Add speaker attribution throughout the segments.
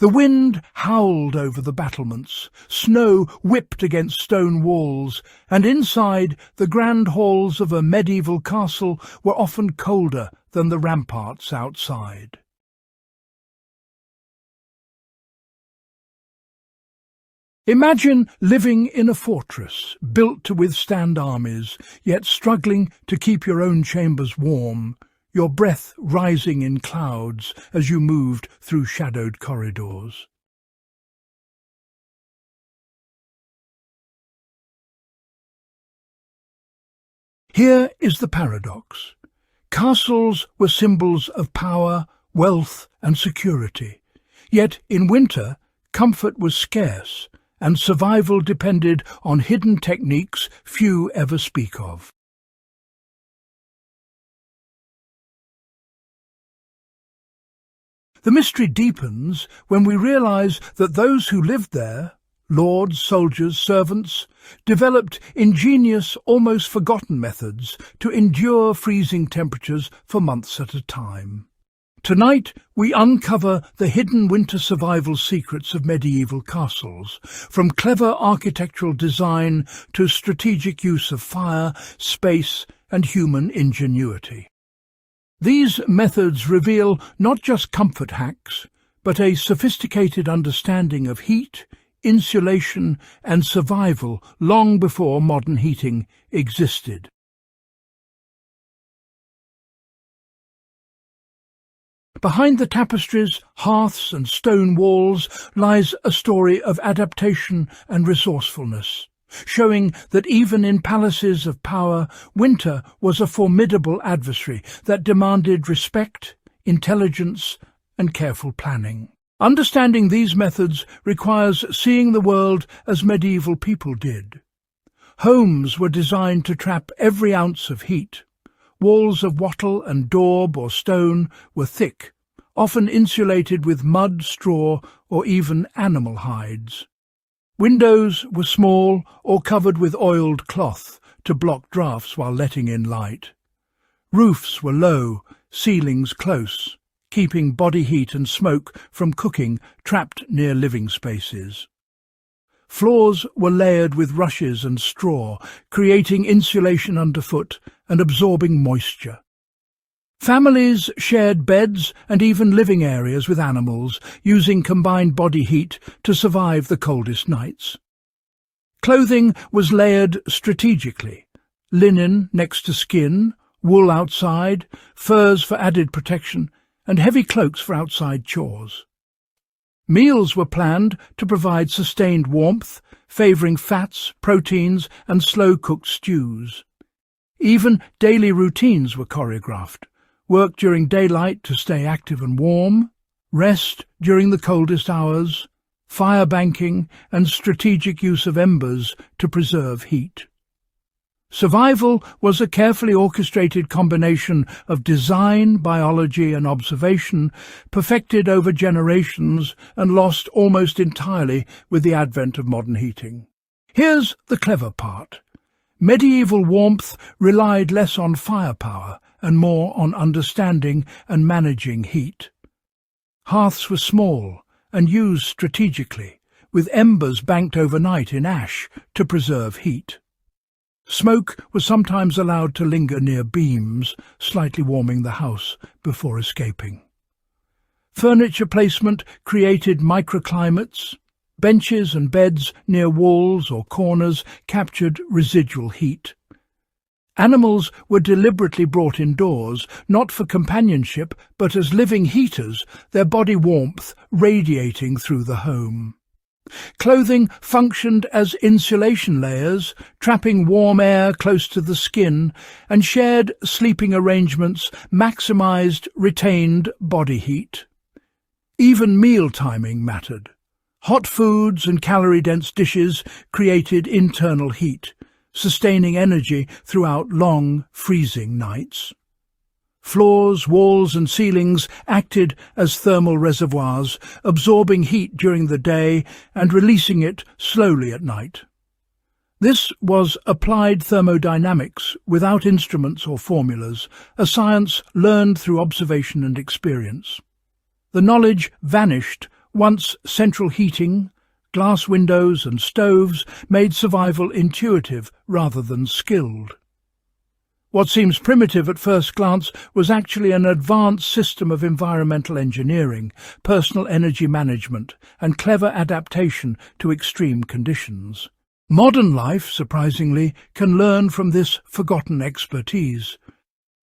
Speaker 1: The wind howled over the battlements, snow whipped against stone walls, and inside the grand halls of a medieval castle were often colder than the ramparts outside. Imagine living in a fortress, built to withstand armies, yet struggling to keep your own chambers warm, your breath rising in clouds as you moved through shadowed corridors. Here is the paradox. Castles were symbols of power, wealth, and security. Yet in winter, comfort was scarce, and survival depended on hidden techniques few ever speak of. The mystery deepens when we realize that those who lived there, lords, soldiers, servants, developed ingenious, almost forgotten methods to endure freezing temperatures for months at a time. Tonight, we uncover the hidden winter survival secrets of medieval castles, from clever architectural design to strategic use of fire, space, and human ingenuity. These methods reveal not just comfort hacks, but a sophisticated understanding of heat, insulation, and survival long before modern heating existed. Behind the tapestries, hearths, and stone walls lies a story of adaptation and resourcefulness, showing that even in palaces of power, winter was a formidable adversary that demanded respect, intelligence, and careful planning. Understanding these methods requires seeing the world as medieval people did. Homes were designed to trap every ounce of heat. Walls of wattle and daub or stone were thick, often insulated with mud, straw, or even animal hides. Windows were small or covered with oiled cloth to block drafts while letting in light. Roofs were low, ceilings close, keeping body heat and smoke from cooking trapped near living spaces. Floors were layered with rushes and straw, creating insulation underfoot and absorbing moisture. Families shared beds and even living areas with animals, using combined body heat to survive the coldest nights. Clothing was layered strategically: linen next to skin, wool outside, furs for added protection, and heavy cloaks for outside chores. Meals were planned to provide sustained warmth, favouring fats, proteins, and slow-cooked stews. Even daily routines were choreographed: work during daylight to stay active and warm, rest during the coldest hours, fire banking, and strategic use of embers to preserve heat. Survival was a carefully orchestrated combination of design, biology, and observation, perfected over generations and lost almost entirely with the advent of modern heating. Here's the clever part. Medieval warmth relied less on firepower and more on understanding and managing heat. Hearths were small and used strategically, with embers banked overnight in ash to preserve heat. Smoke was sometimes allowed to linger near beams, slightly warming the house before escaping. Furniture placement created microclimates. Benches and beds near walls or corners captured residual heat. Animals were deliberately brought indoors, not for companionship, but as living heaters, their body warmth radiating through the home. Clothing functioned as insulation layers, trapping warm air close to the skin, and shared sleeping arrangements maximized retained body heat. Even meal timing mattered. Hot foods and calorie-dense dishes created internal heat, sustaining energy throughout long, freezing nights. Floors, walls, and ceilings acted as thermal reservoirs, absorbing heat during the day and releasing it slowly at night. This was applied thermodynamics without instruments or formulas, a science learned through observation and experience. The knowledge vanished Once central heating, glass windows and stoves made survival intuitive rather than skilled. What seems primitive at first glance was actually an advanced system of environmental engineering, personal energy management, and clever adaptation to extreme conditions. Modern life, surprisingly, can learn from this forgotten expertise.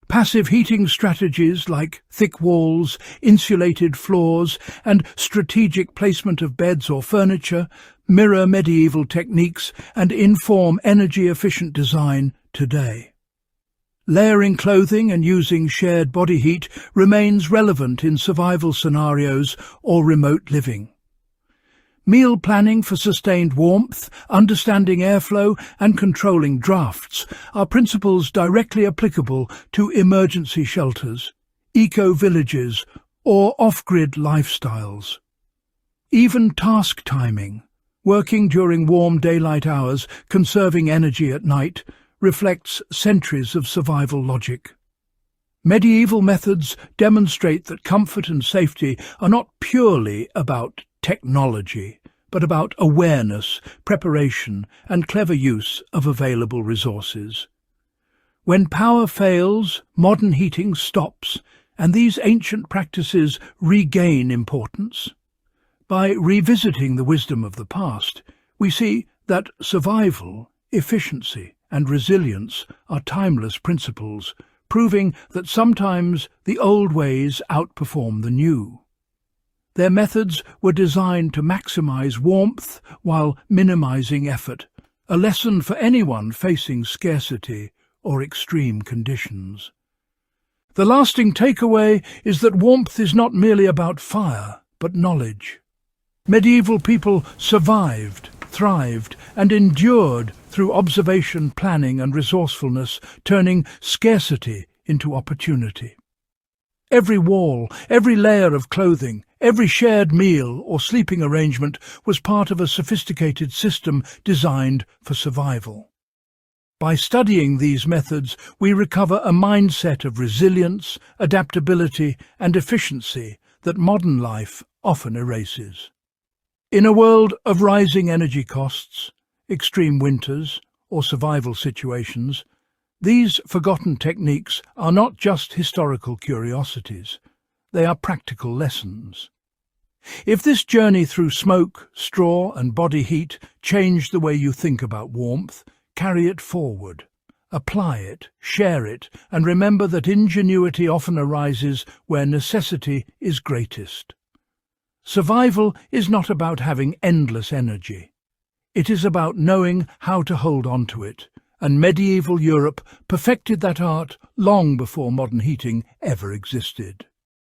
Speaker 1: Passive heating strategies like thick walls, insulated floors, and strategic placement of beds or furniture mirror medieval techniques and inform energy-efficient design today. Layering clothing and using shared body heat remains relevant in survival scenarios or remote living. Meal planning for sustained warmth, understanding airflow and controlling drafts are principles directly applicable to emergency shelters, eco-villages or off-grid lifestyles. Even task timing, working during warm daylight hours, conserving energy at night, reflects centuries of survival logic. Medieval methods demonstrate that comfort and safety are not purely about technology, but about awareness, preparation, and clever use of available resources. When power fails, modern heating stops, and these ancient practices regain importance. By revisiting the wisdom of the past, we see that survival, efficiency, and resilience are timeless principles, proving that sometimes the old ways outperform the new. Their methods were designed to maximize warmth while minimizing effort, a lesson for anyone facing scarcity or extreme conditions. The lasting takeaway is that warmth is not merely about fire, but knowledge. Medieval people survived, thrived, and endured through observation, planning, and resourcefulness, turning scarcity into opportunity. Every wall, every layer of clothing, every shared meal or sleeping arrangement was part of a sophisticated system designed for survival. By studying these methods, we recover a mindset of resilience, adaptability, and efficiency that modern life often erases. In a world of rising energy costs, extreme winters, or survival situations, these forgotten techniques are not just historical curiosities, they are practical lessons. If this journey through smoke, straw, and body heat changed the way you think about warmth, carry it forward. Apply it, share it, and remember that ingenuity often arises where necessity is greatest. Survival is not about having endless energy. It is about knowing how to hold on to it, and medieval Europe perfected that art long before modern heating ever existed.